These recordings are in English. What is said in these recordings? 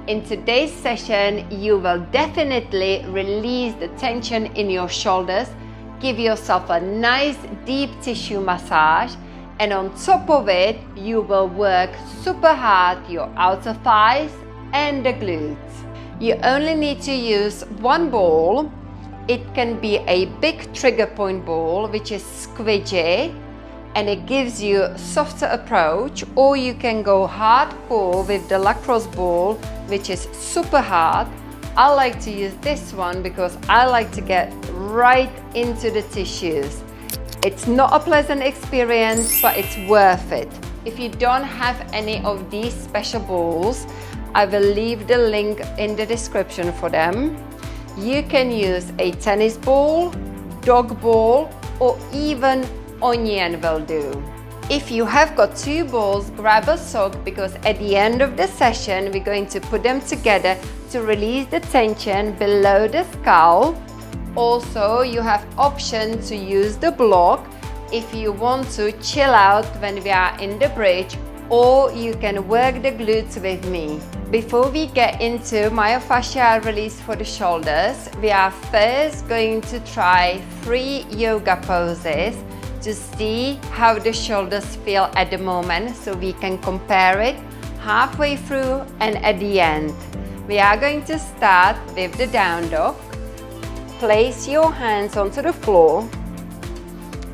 In today's session, you will definitely release the tension in your shoulders, give yourself a nice deep tissue massage, and on top of it, you will work super hard your outer thighs and the glutes. You only need to use one ball. It can be a big trigger point ball, which is squidgy, and it gives you a softer approach, or you can go hardcore with the lacrosse ball, which is super hard. I like to use this one because I like to get right into the tissues. It's not a pleasant experience, but it's worth it. If you don't have any of these special balls, I will leave the link in the description for them. You can use a tennis ball, dog ball, or even onion will do. If you have got two balls, grab a sock, because at the end of the session we're going to put them together to release the tension below the skull. Also, you have option to use the block if you want to chill out when we are in the bridge, or you can work the glutes with me. Before we get into myofascial release for the shoulders, we are first going to try 3 yoga poses to see how the shoulders feel at the moment, so we can compare it halfway through and at the end. We are going to start with the down dog. Place your hands onto the floor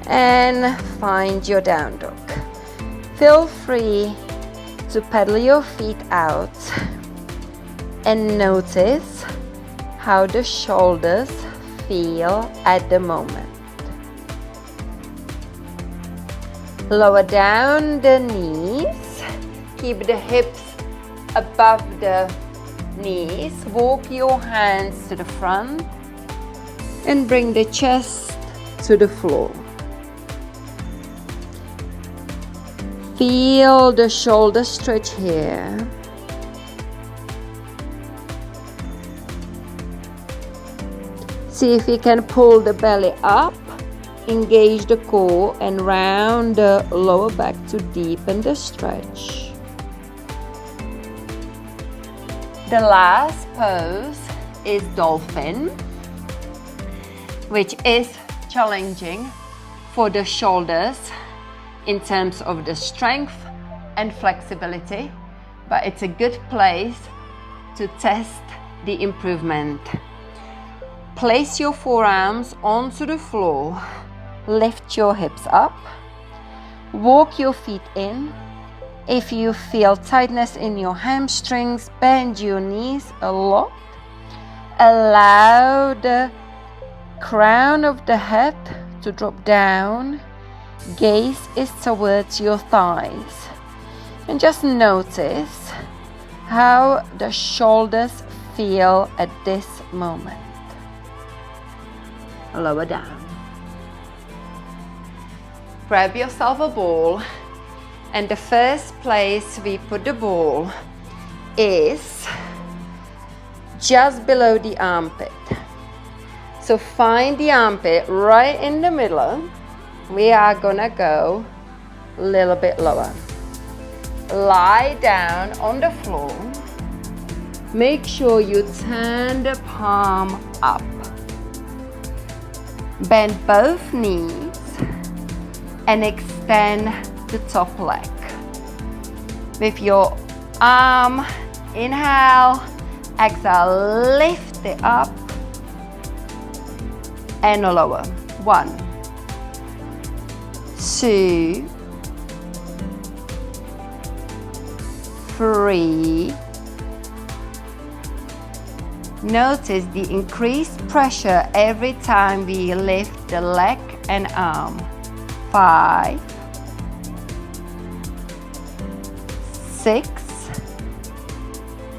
and find your down dog. Feel free to pedal your feet out and notice how the shoulders feel at the moment. Lower down the knees, keep the hips above the knees, walk your hands to the front and bring the chest to the floor. Feel the shoulder stretch here. See if you can pull the belly up, engage the core, and round the lower back to deepen the stretch. The last pose is dolphin, which is challenging for the shoulders in terms of the strength and flexibility, but it's a good place to test the improvement. Place your forearms onto the floor, lift your hips up, walk your feet in. If you feel tightness in your hamstrings, bend your knees a lot. Allow the crown of the head to drop down. Gaze is towards your thighs, and just notice how the shoulders feel at this moment. Lower down. Grab yourself a ball, and the first place we put the ball is just below the armpit. So find the armpit right in the middle. We are gonna go a little bit lower. Lie down on the floor. Make sure you turn the palm up. Bend both knees and extend the top leg. With your arm, inhale, exhale, lift it up and lower. 1, 2, 3. Notice the increased pressure every time we lift the leg and arm. 5, 6.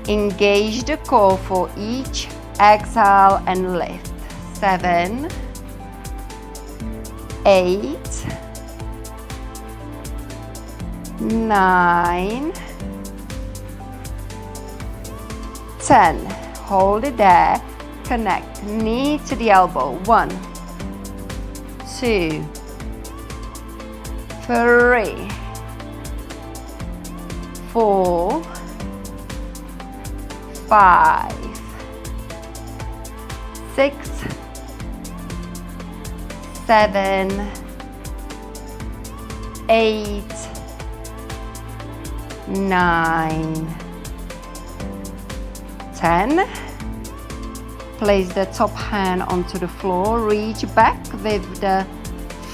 Engage the core for each exhale and lift. 7, 8, 9, 10. Hold it there. Connect knee to the elbow. 1, 2, 3, 4, 5, 6, 7, 8, 9, 10. Place the top hand onto the floor, reach back with the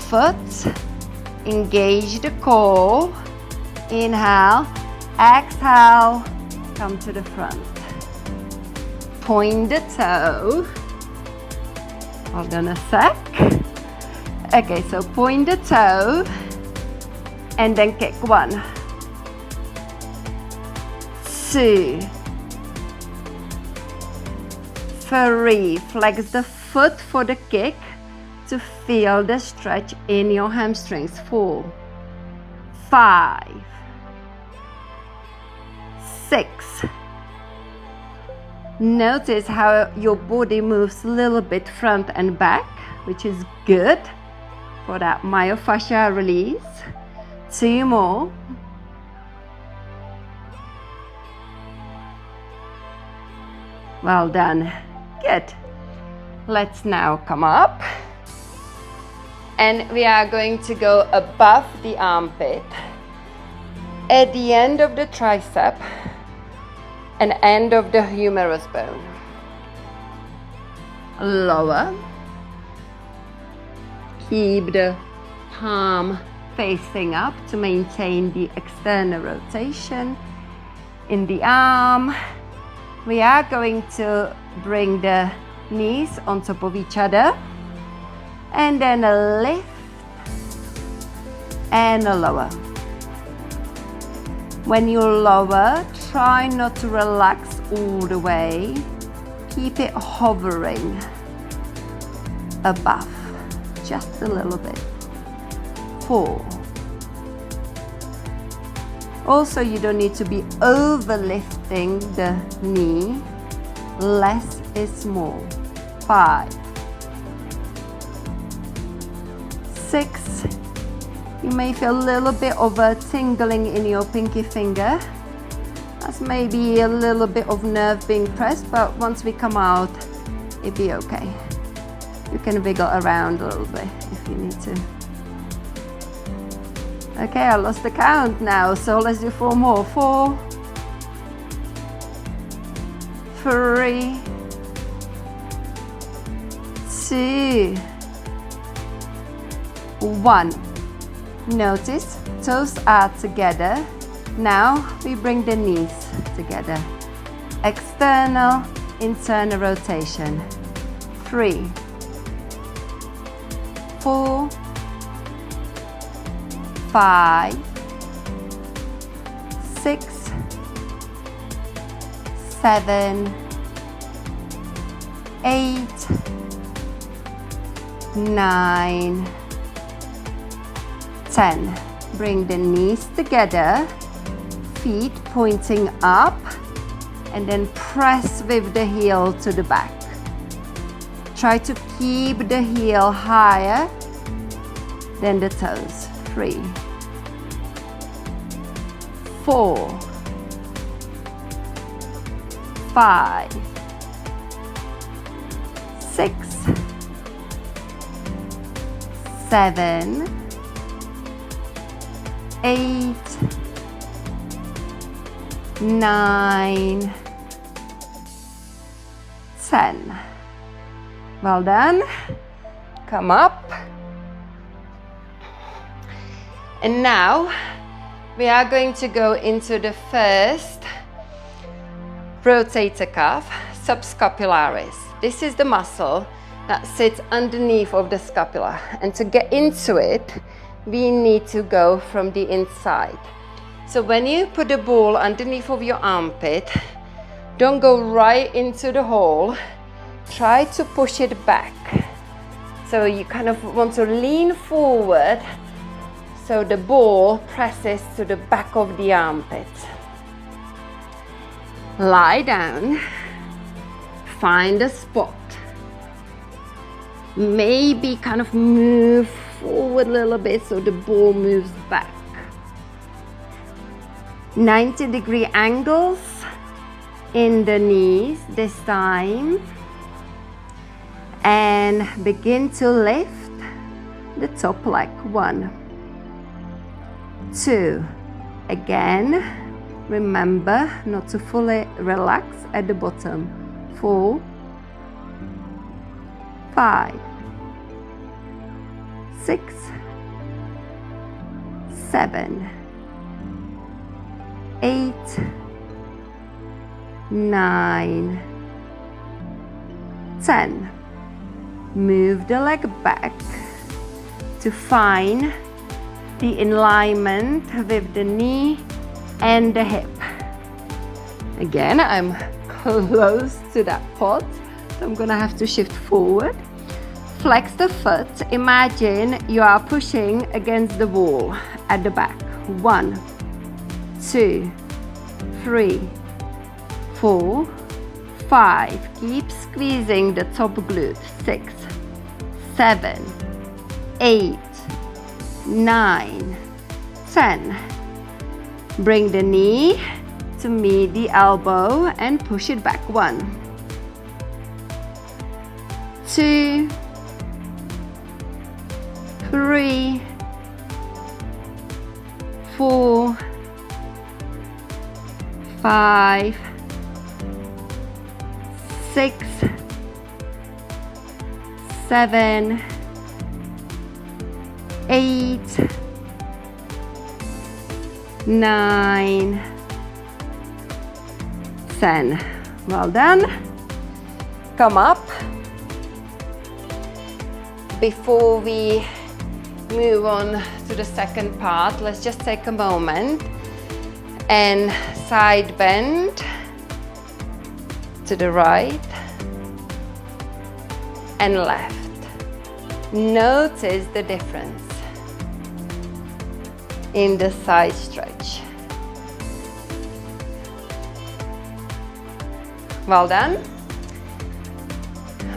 foot, engage the core, inhale, exhale, come to the front. Point the toe. Hold on a sec. Okay, so point the toe and then kick 1, 2, 3. Flex the foot for the kick to feel the stretch in your hamstrings. 4, 5, 6. Notice how your body moves a little bit front and back, which is good for that myofascial release. 2 more. Well done. Good. Let's now come up. And we are going to go above the armpit, at the end of the tricep and end of the humerus bone. Lower. Keep the palm facing up to maintain the external rotation in the arm. We are going to bring the knees on top of each other and then a lift and a lower. When you lower, try not to relax all the way. Keep it hovering above, just a little bit. 4. Also, you don't need to be overlifting the knee. Less is more. 5, 6. You may feel a little bit of a tingling in your pinky finger. That's maybe a little bit of nerve being pressed, but once we come out, it'll be okay. You can wiggle around a little bit if you need to. Okay, I lost the count now, so let's do 4 more. 4, 3, 2, 1. Notice toes are together. Now we bring the knees together. External, internal rotation. 3, 4, 5, 6, 7, 8, 9, 10. Bring the knees together, feet pointing up, and then press with the heel to the back. Try to keep the heel higher than the toes. 3, 4, 5, 6, 7, 8, 9, 10. Well done. Come up. And now we are going to go into the first rotator cuff, subscapularis. This is the muscle that sits underneath of the scapula. And to get into it, we need to go from the inside. So when you put the ball underneath of your armpit, don't go right into the hole. Try to push it back. So you kind of want to lean forward so the ball presses to the back of the armpit. Lie down. Find a spot. Maybe kind of move forward a little bit so the ball moves back. 90-degree angles. in the knees this time, and begin to lift the top leg. 1, 2, again, remember not to fully relax at the bottom. 4, 5, 6, 7, 8, 9, 10. Move the leg back to find the alignment with the knee and the hip. Again, I'm close to that pot, so I'm gonna have to shift forward. Flex the foot. Imagine you are pushing against the wall at the back. 1, 2, 3, 4, 5. Keep squeezing the top glute. 6, 7, 8, 9, 10. Bring the knee to meet the elbow and push it back. 1, 2, 3, 4, 5, 6, 7, 8, 9, 10. Well done. Come up. Before we move on to the second part, let's just take a moment and side bend to the right and left. Notice the difference in the side stretch. Well done.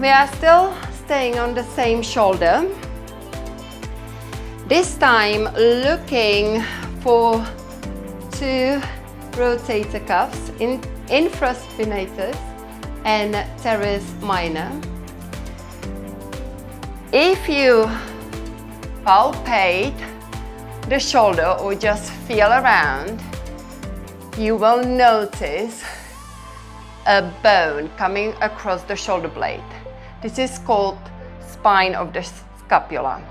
We are still staying on the same shoulder. This time looking for 2 rotator cuffs, infraspinatus and teres minor. If you palpate the shoulder or just feel around, you will notice a bone coming across the shoulder blade. This is called spine of the scapula.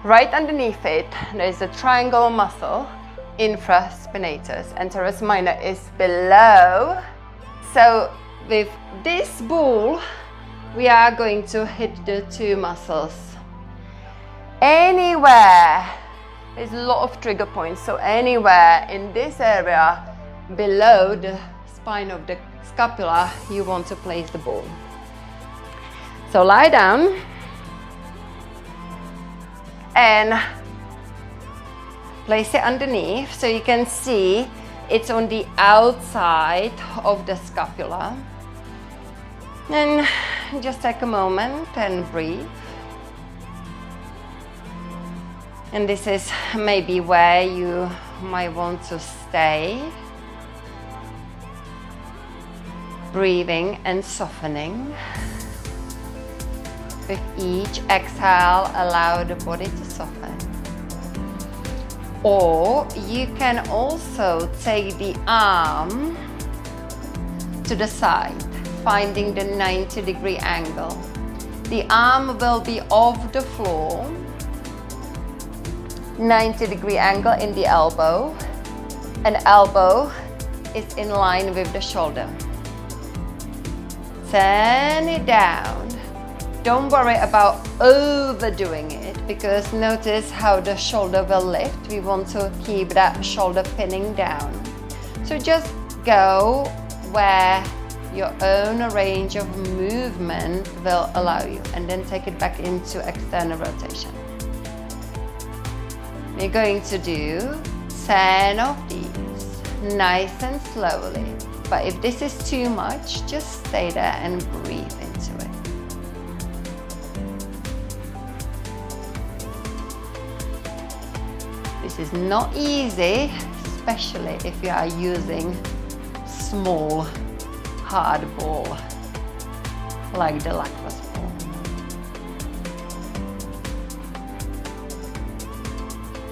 Right underneath it, there is a triangle muscle, infraspinatus, and teres minor is below. So with this ball, we are going to hit the 2 muscles. Anywhere, there's a lot of trigger points, so anywhere in this area below the spine of the scapula, you want to place the ball. So lie down and place it underneath so you can see it's on the outside of the scapula. And just take a moment and breathe. And this is maybe where you might want to stay. Breathing and softening. With each exhale, allow the body to soften. Or you can also take the arm to the side, finding the 90-degree angle. The arm will be off the floor, 90-degree angle in the elbow, and elbow is in line with the shoulder. Turn it down. Don't worry about overdoing it, because notice how the shoulder will lift. We want to keep that shoulder pinning down. So just go where your own range of movement will allow you, and then take it back into external rotation. We're going to do 10 of these, nice and slowly. But if this is too much, just stay there and breathe into it. This is not easy, especially if you are using small hard ball like the lacrosse ball.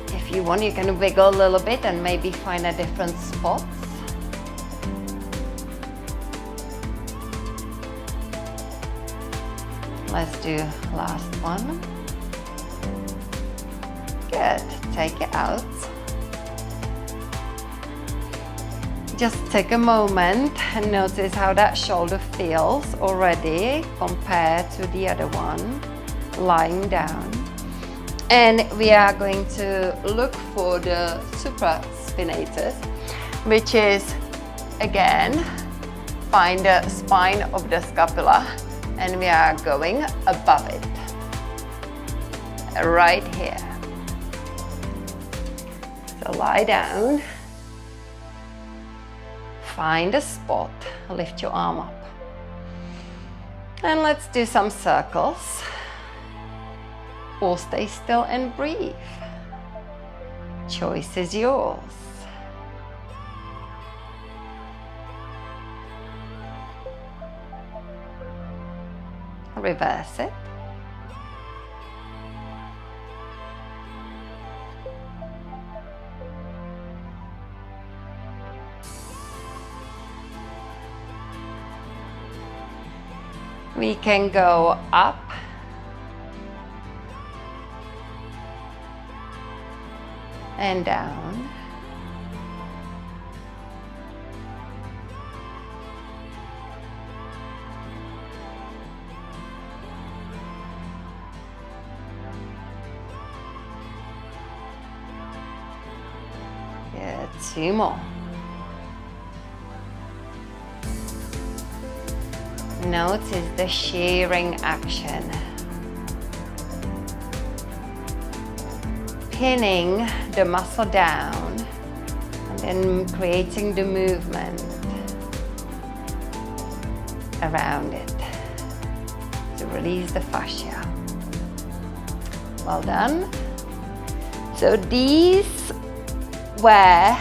If you want, you can wiggle a little bit and maybe find a different spot. Let's do last one. Good, take it out. Just take a moment and notice how that shoulder feels already compared to the other one, lying down. And we are going to look for the supraspinatus, which is, again, find the spine of the scapula, and we are going above it, right here. So lie down, find a spot, lift your arm up, and let's do some circles, or stay still and breathe. Choice is yours. Reverse it. We can go up and down. Yeah, 2 more. Notice the shearing action. Pinning the muscle down and then creating the movement around it to release the fascia. Well done. So these were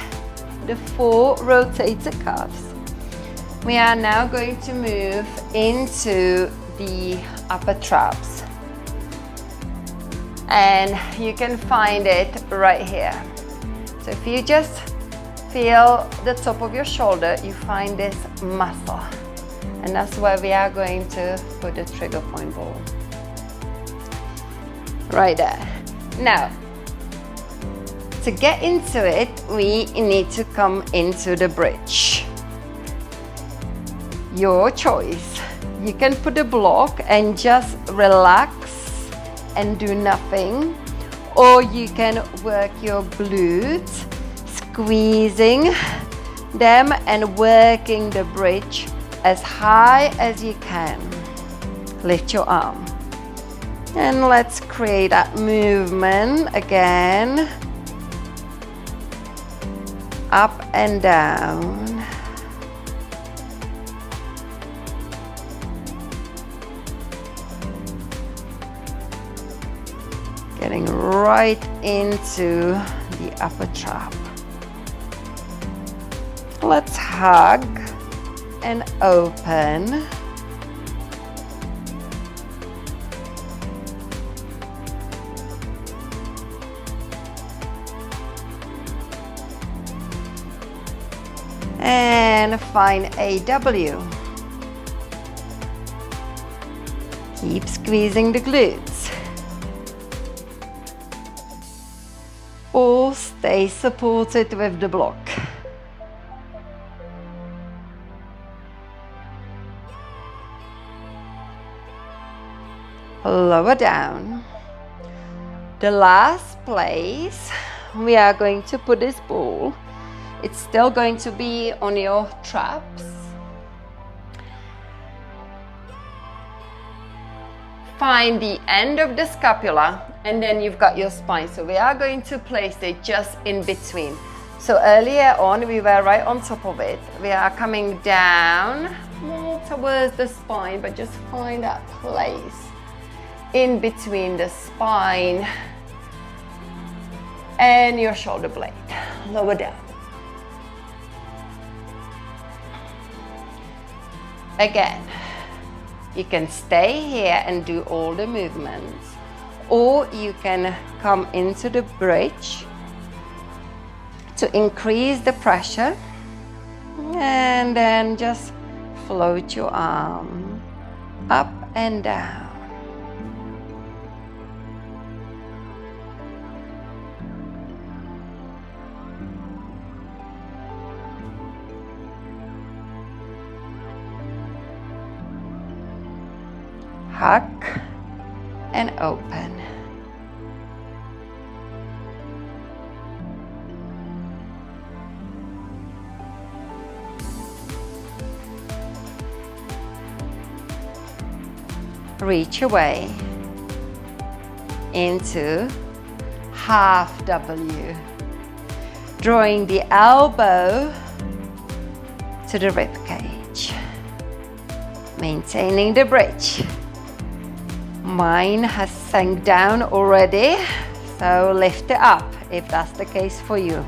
the 4 rotator cuffs. We are now going to move into the upper traps, and you can find it right here. So if you just feel the top of your shoulder, you find this muscle, and that's where we are going to put the trigger point ball. Right there. Now, to get into it, we need to come into the bridge. Your choice. You can put a block and just relax and do nothing, or you can work your glutes, squeezing them and working the bridge as high as you can. Lift your arm and let's create that movement again, up and down. Getting right into the upper trap. Let's hug and open. And find a W. Keep squeezing the glutes. Or stay supported with the block. Lower down. The last place we are going to put this ball, it's still going to be on your traps. Find the end of the scapula and then you've got your spine. So we are going to place it just in between. So earlier on we were right on top of it. We are coming down more towards the spine, but just find that place in between the spine and your shoulder blade. Lower down. Again, you can stay here and do all the movements, or you can come into the bridge to increase the pressure, and then just float your arm up and down. Hug and open. Reach away into half W, drawing the elbow to the rib cage, maintaining the bridge. Mine has sank down already, so lift it up if that's the case for you.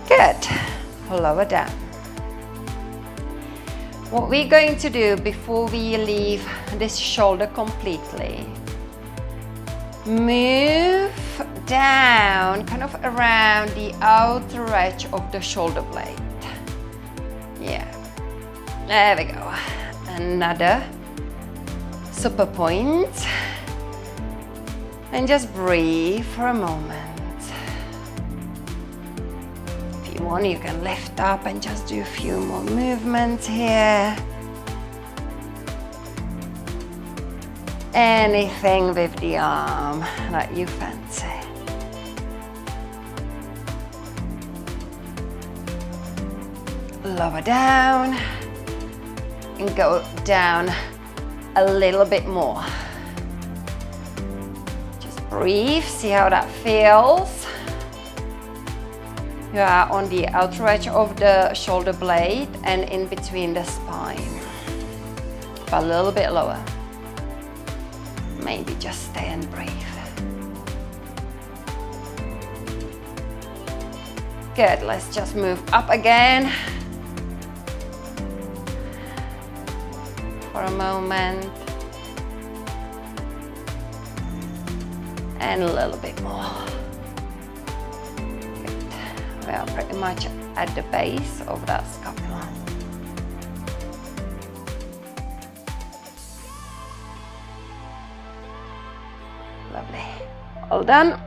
Good. Lower down. What we're going to do before we leave this shoulder completely, move down kind of around the outer edge of the shoulder blade. Yeah, there we go. Another super point, and just breathe for a moment. If you want, you can lift up and just do a few more movements here. Anything with the arm that you fancy. Lower down and go down a little bit more. Just breathe, see how that feels. You are on the outer edge of the shoulder blade and in between the spine. A little bit lower. Maybe just stay and breathe. Good, let's just move up again. For a moment. And a little bit more. We are pretty much at the base of that scapula. Lovely. All done.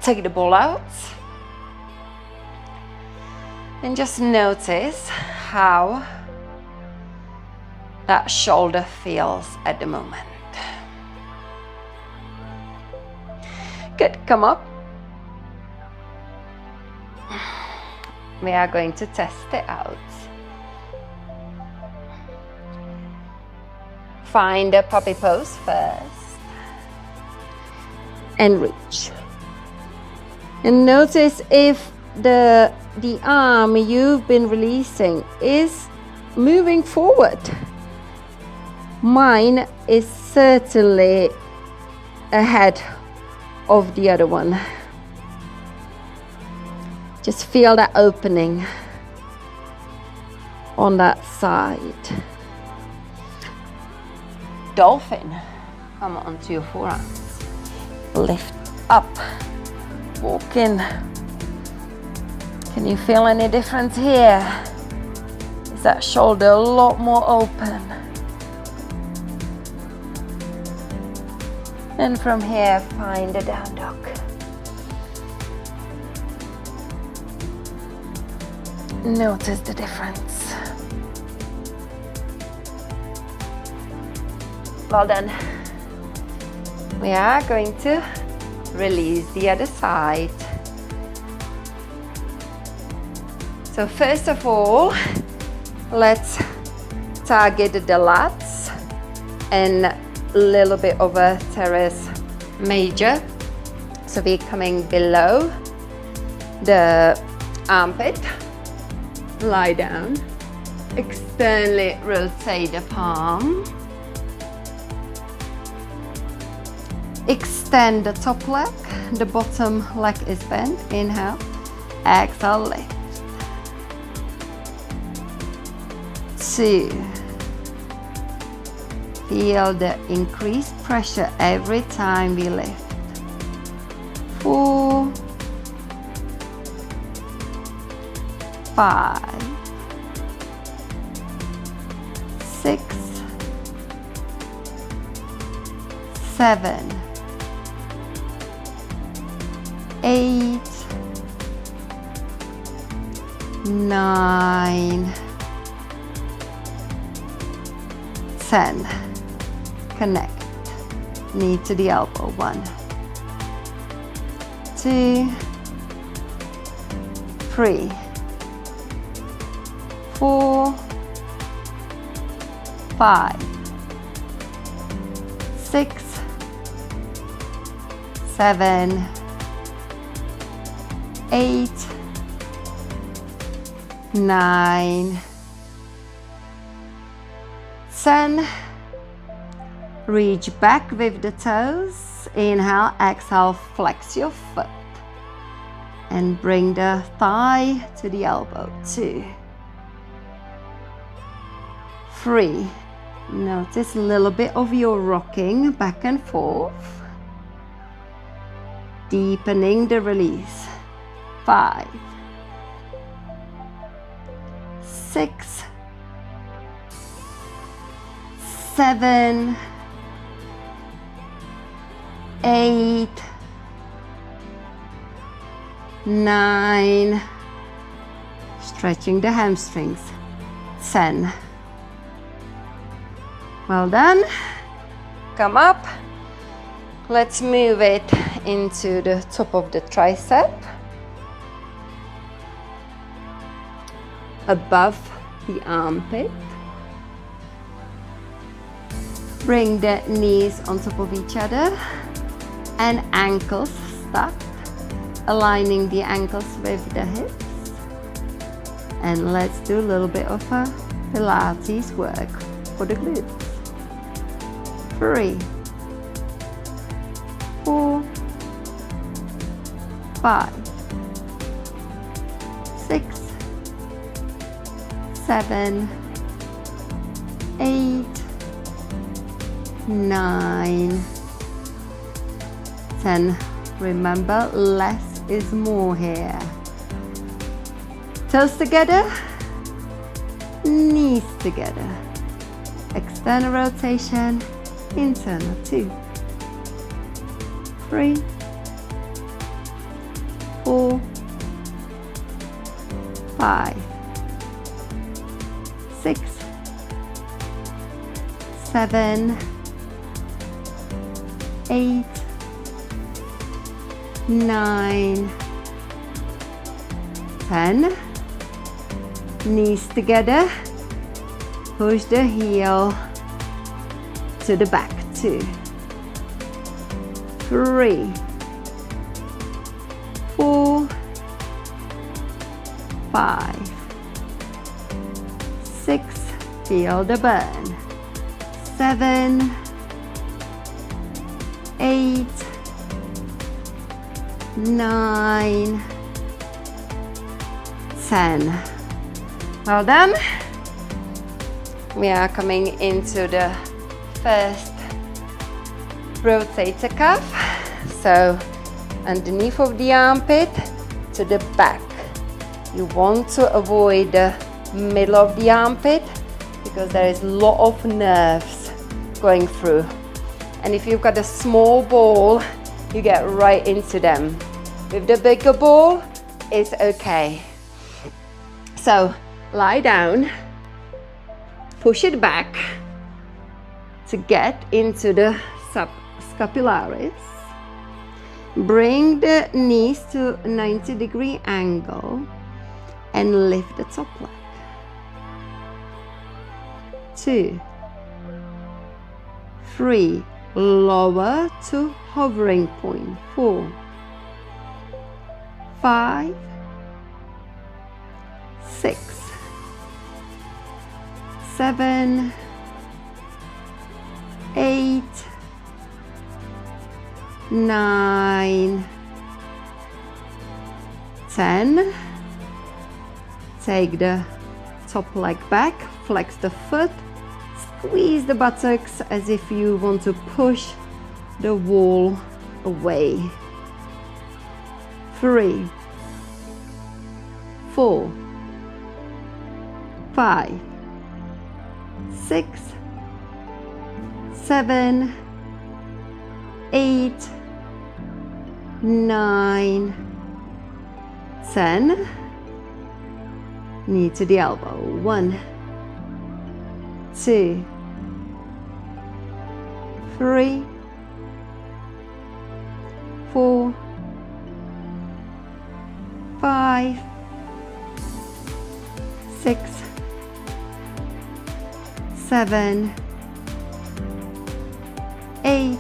Take the ball out. And just notice how that shoulder feels at the moment. Good, come up. We are going to test it out. Find the puppy pose first. And reach. And notice if the arm you've been releasing is moving forward. Mine is certainly ahead of the other one. Just feel that opening on that side. Dolphin. Come onto your forearms. Lift up. Walk in. Can you feel any difference here? Is that shoulder a lot more open? And from here, find a down dog. Notice the difference. Well done. We are going to release the other side. So first of all, let's target the lats and a little bit of a teres major. So we're coming below the armpit. Lie down, externally rotate the palm, extend the top leg, the bottom leg is bent, inhale, Exhale, lift. 2. Feel the increased pressure every time we lift. 4. 5. 6. 7. 8. 9. 10. Connect. Knee to the elbow. 1. 2. 3. 4. 5. 6. 7. 8. 9. 10. Reach back with the toes. Inhale, exhale, flex your foot. And bring the thigh to the elbow. 2. 3. Notice a little bit of your rocking back and forth. Deepening the release. 5. 6. 7. 8. 9. Stretching the hamstrings. 10. Well done. Come up. Let's move it into the top of the tricep. Above the armpit. Bring the knees on top of each other and ankles stacked, aligning the ankles with the hips. And let's do a little bit of a Pilates work for the glutes. 3, 4, 5, 6, 7, 8, 9, 10. Remember, less is more here. Toes together, knees together. External rotation, internal. 2, 3, 4, 5, 6, 7, 8, 9, 10. Knees together. Push the heel to the back. 2, 3, 4, 5, 6. Feel the burn. 7, 8, 9, 10. Well done. We are coming into the first rotator cuff. So underneath of the armpit to the back. You want to avoid the middle of the armpit because there is a lot of nerves going through. And if you've got a small ball, you get right into them. With the bigger ball, it's okay. So lie down, push it back to get into the subscapularis. Bring the knees to a 90-degree angle and lift the top leg. 2, 3, lower to hovering point. 4, 5, 6, 7, 8, 9, 10. Take the top leg back, flex the foot, squeeze the buttocks as if you want to push the wall away. 3, 4, 5, 6, 7, 8, 9, 10. Knee to the elbow. 1, 2, 3, 4, 5, 6, 7, 8,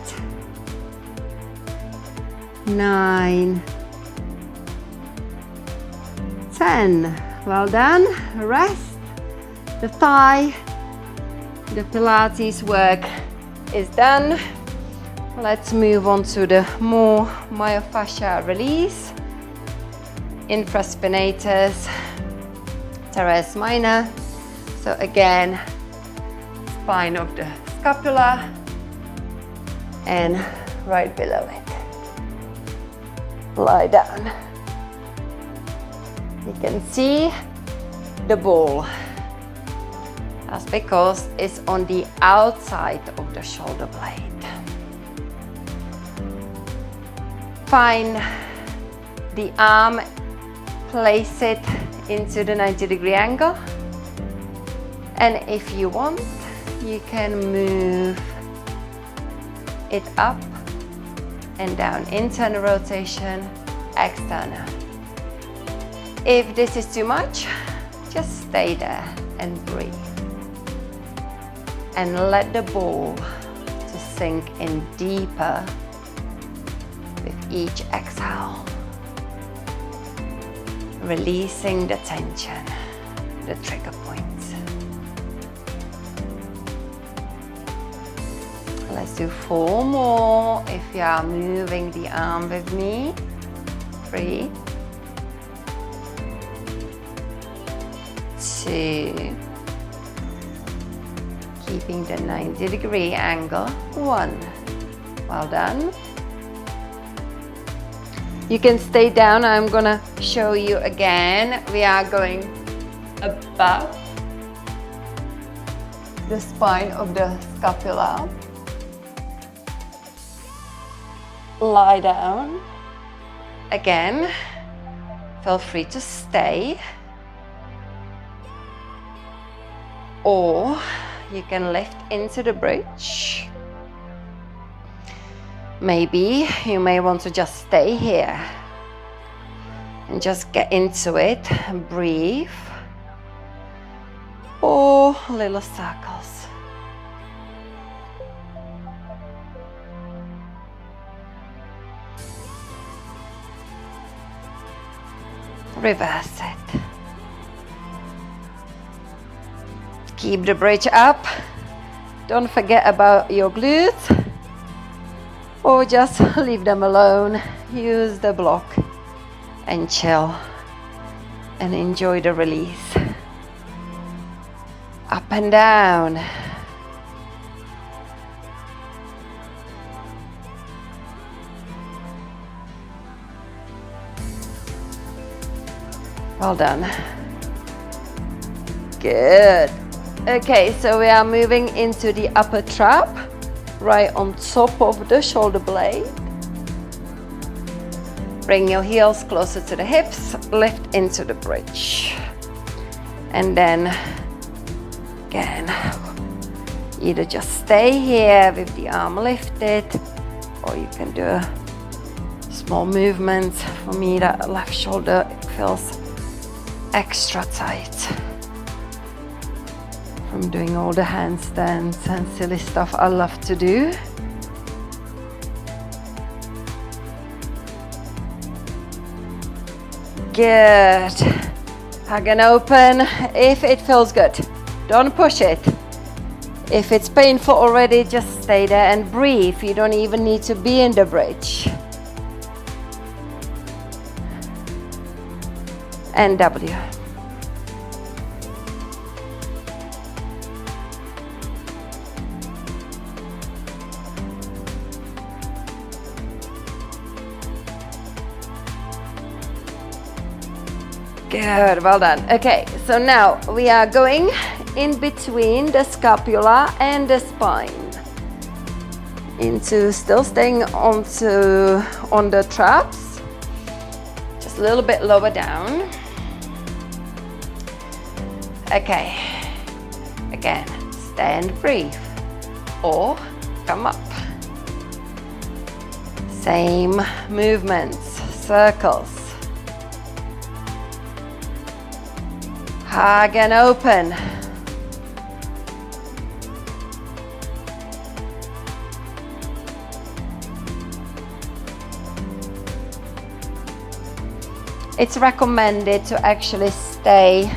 9, 10. Well done. Rest the thigh. The Pilates work is done. Let's move on to the more myofascial release. Infraspinatus, teres minor. So again, spine of the scapula and right below it. Lie down. You can see the ball. That's because it's on the outside of the shoulder blade. Find the arm, place it into the 90-degree angle, and if you want, you can move it up and down, internal rotation, external. If this is too much, just stay there and breathe. And let the ball to sink in deeper with each exhale. Releasing the tension, the trigger points. Let's do 4 more if you are moving the arm with me. 3, 2, keeping the 90-degree angle. 1. Well done. You can stay down. I'm gonna show you again. We are going above the spine of the scapula. Lie down. Again, feel free to stay. Or you can lift into the bridge. Maybe you may want to just stay here and just get into it and breathe. Or little circles. Reverse it. Keep the bridge up. Don't forget about your glutes. Or just leave them alone. Use the block and chill and enjoy the release. Up and down. Well done. Good. Okay, so we are moving into the upper trap, right on top of the shoulder blade. Bring your heels closer to the hips, lift into the bridge. And then, again, either just stay here with the arm lifted, or you can do a small movement. For me, that left shoulder feels extra tight from doing all the handstands and silly stuff I love to do. Good. Hug and open if it feels good. Don't push it. If it's painful already, just stay there and breathe. You don't even need to be in the bridge. and W. Good, well done. Okay, so now we are going in between the scapula and the spine. Into still staying on the traps. Just a little bit lower down. Okay. Again, stay and breathe. Or come up. Same movements, circles. Hug and open. It's recommended to actually stay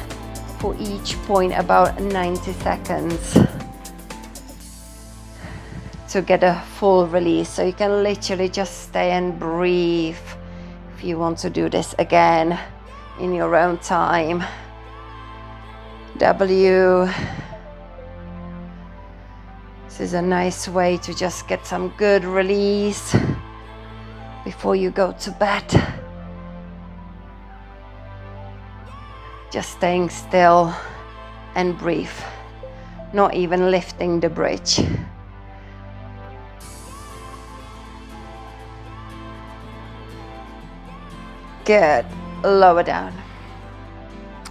for each point about 90 seconds to get a full release. So you can literally just stay and breathe if you want to do this again in your own time. W. This is a nice way to just get some good release before you go to bed. Just staying still and breathe, not even lifting the bridge. Good, lower down.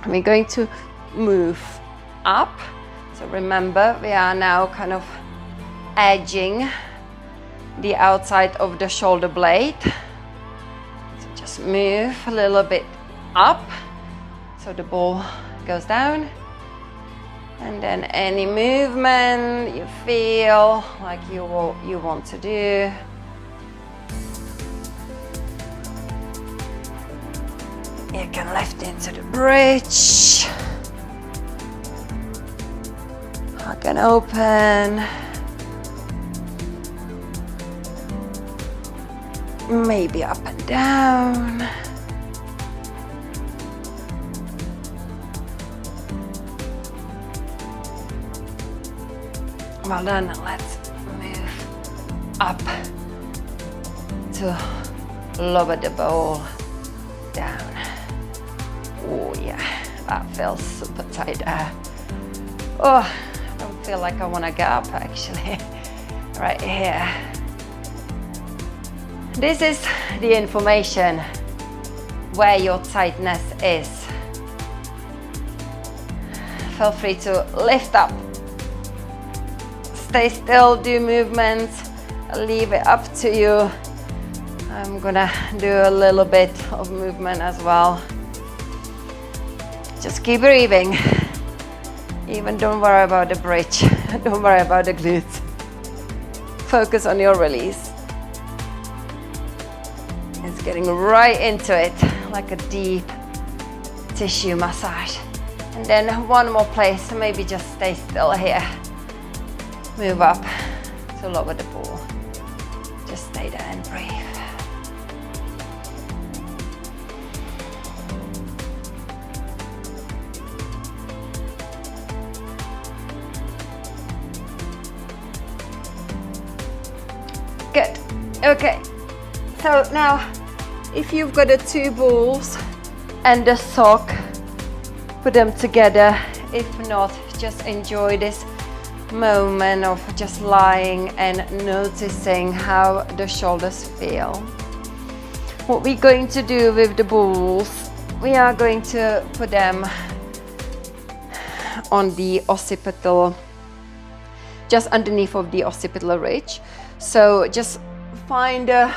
We're going to move up. So remember, we are now kind of edging the outside of the shoulder blade. So just move a little bit up. So the ball goes down. And then any movement you feel like you want to do. You can lift into the bridge. Hug and open. Maybe up and down. Well done. Let's move up to lower the ball down. Oh yeah, that feels super tight there. Oh, I don't feel like I want to get up actually. Right here. This is the information where your tightness is. Feel free to lift up. Stay still, do movements. I'll leave it up to you. I'm gonna do a little bit of movement as well. Just keep breathing. Even don't worry about the bridge. Don't worry about the glutes. Focus on your release. It's getting right into it, like a deep tissue massage. And then one more place, so maybe just stay still here. Move up to lower the ball. Just stay there and breathe. Good. Okay. So now, if you've got the two balls and the sock, put them together. If not, just enjoy this moment of just lying and noticing how the shoulders feel. What we're going to do with the balls, we are going to put them on the occipital, just underneath of the occipital ridge. So just find the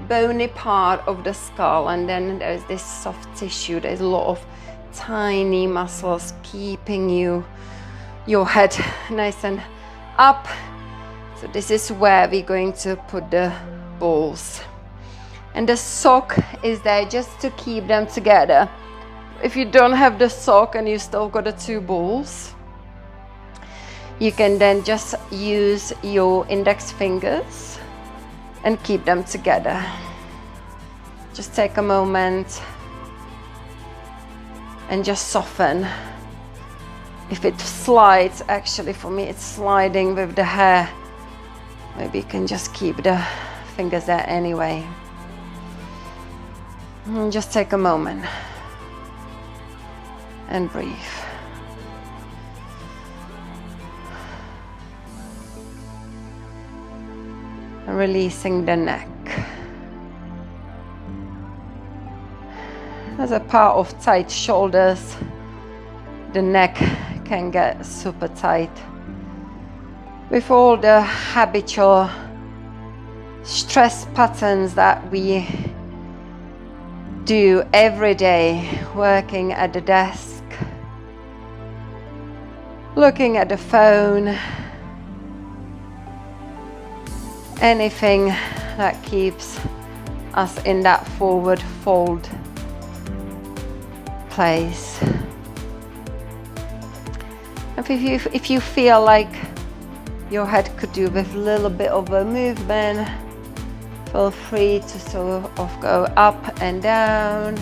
bony part of the skull, and then there's this soft tissue. There's a lot of tiny muscles keeping your head nice and up. So this is where we're going to put the balls. And the sock is there just to keep them together. If you don't have the sock and you still got the two balls, you can then just use your index fingers and keep them together. Just take a moment and just soften. If it slides, actually for me it's sliding with the hair, maybe you can just keep the fingers there anyway. And just take a moment and breathe. And releasing the neck. As a part of tight shoulders, the neck can get super tight with all the habitual stress patterns that we do every day, working at the desk, looking at the phone, anything that keeps us in that forward fold place. If you feel like your head could do with a little bit of a movement, feel free to sort of go up and down,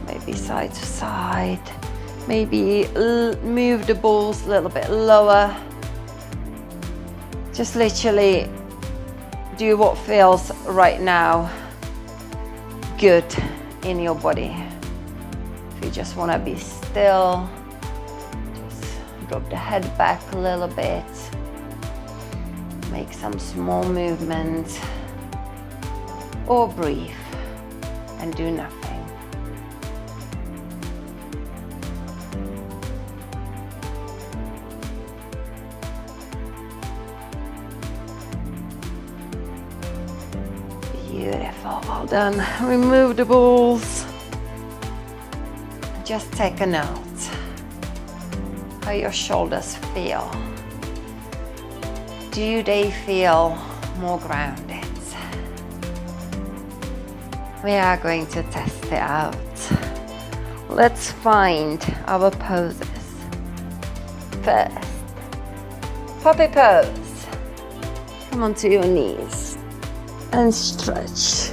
maybe side to side, maybe move the balls a little bit lower. Just literally do what feels right now good in your body. If you just want to be still, just drop the head back a little bit, make some small movements, or breathe and do nothing. Beautiful, well done. Remove the balls. Just take a note how your shoulders feel. Do they feel more grounded? We are going to test it out. Let's find our poses. First, puppy pose. Come onto your knees and stretch.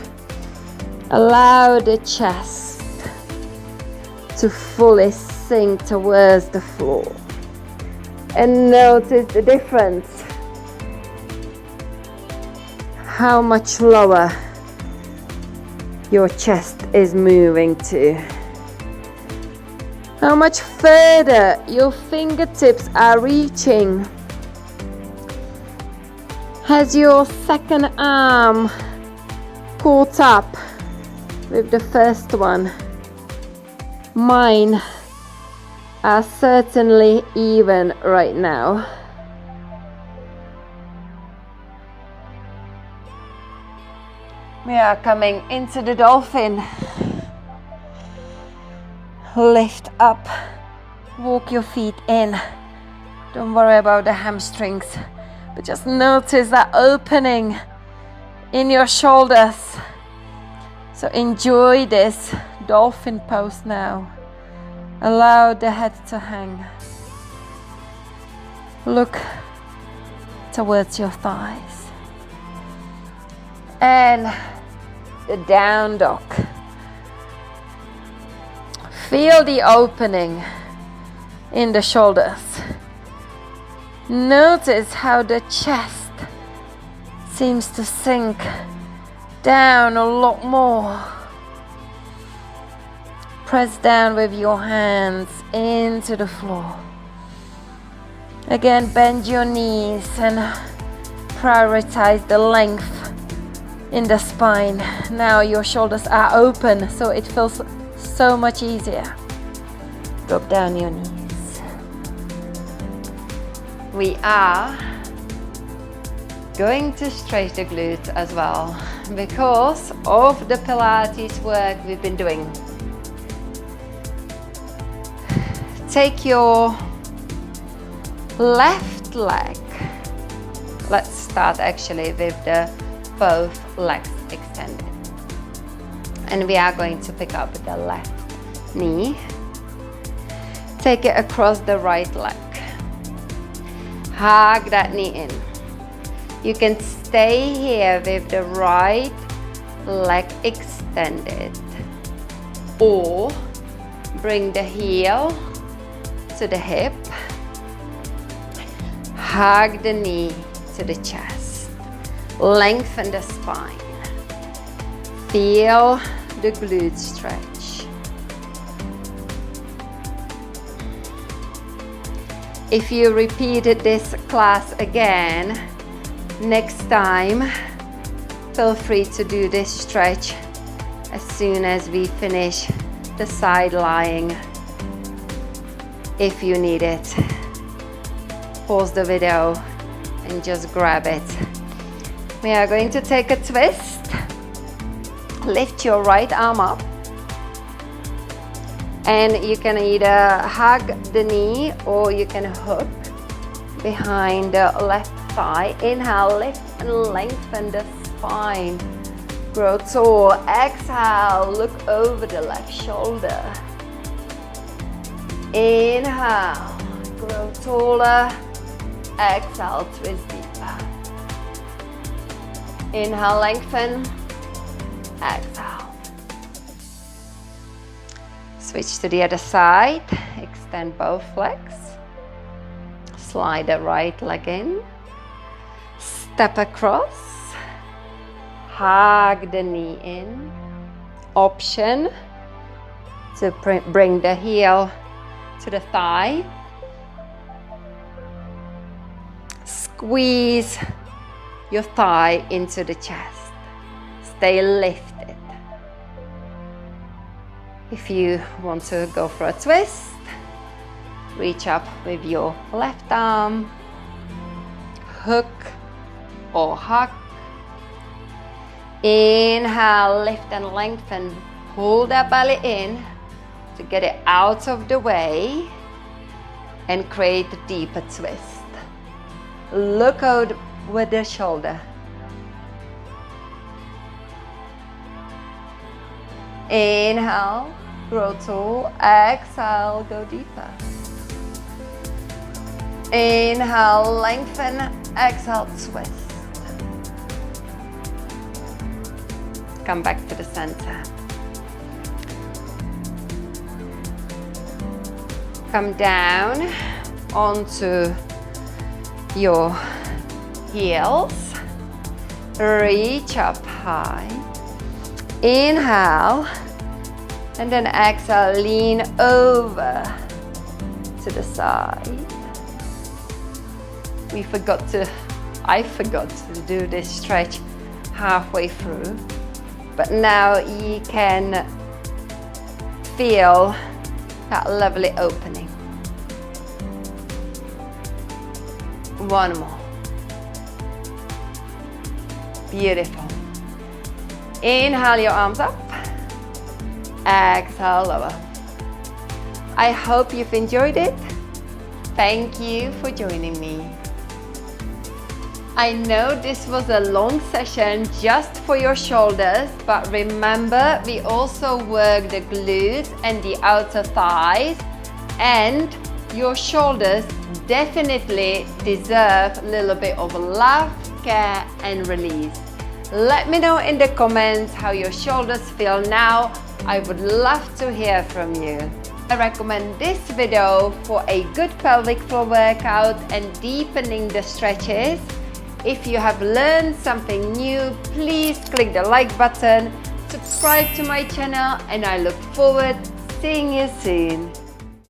Allow the chest to fully sink towards the floor. And notice the difference. How much lower your chest is moving to. How much further your fingertips are reaching. Has your second arm caught up with the first one? Mine are certainly even right now. We are coming into the dolphin. Lift up, walk your feet in. Don't worry about the hamstrings, but just notice that opening in your shoulders. So enjoy this dolphin pose now. Allow the head to hang. Look towards your thighs. And the down dog. Feel the opening in the shoulders. Notice how the chest seems to sink down a lot more. Press down with your hands into the floor. Again, bend your knees and prioritize the length in the spine. Now your shoulders are open, so it feels so much easier. Drop down your knees. We are going to stretch the glutes as well because of the Pilates work we've been doing. Take your left leg. Let's start actually with the both legs extended. And we are going to pick up the left knee. Take it across the right leg. Hug that knee in. You can stay here with the right leg extended or Bring the heel to the hip. Hug the knee to the chest. Lengthen the spine. Feel the glute stretch. If you repeated this class again, next time, feel free to do this stretch as soon as we finish the side lying. If you need it, pause the video and just grab it. We are going to take a twist. Lift your right arm up. And you can either hug the knee or you can hook behind the left thigh. Inhale, lift and lengthen the spine. Grow tall. Exhale, look over the left shoulder. Inhale, grow taller. Exhale, twist deeper. Inhale, lengthen. Exhale. Switch to the other side. Extend both legs. Slide the right leg in. Step across. Hug the knee in. Option to bring the heel to the thigh. Squeeze your thigh into the chest. Stay lifted. If you want to go for a twist, reach up with your left arm, hook or hug. Inhale, lift and lengthen. Pull that belly in to get it out of the way and create a deeper twist. Look out with the shoulder. Inhale, grow tall. Exhale, go deeper. Inhale, lengthen. Exhale, twist. Come back to the center. Come down onto your heels. Reach up high. Inhale. And then exhale, lean over to the side. I forgot to do this stretch halfway through. But now you can feel that lovely opening. One more. Beautiful. Inhale your arms up. Exhale, lower. I hope you've enjoyed it. Thank you for joining me. I know this was a long session just for your shoulders, but remember, we also work the glutes and the outer thighs, and your shoulders definitely deserve a little bit of love, care and release. Let me know in the comments how your shoulders feel now. I would love to hear from you. I recommend this video for a good pelvic floor workout and deepening the stretches. If you have learned something new, please click the like button, subscribe to my channel, and I look forward to seeing you soon.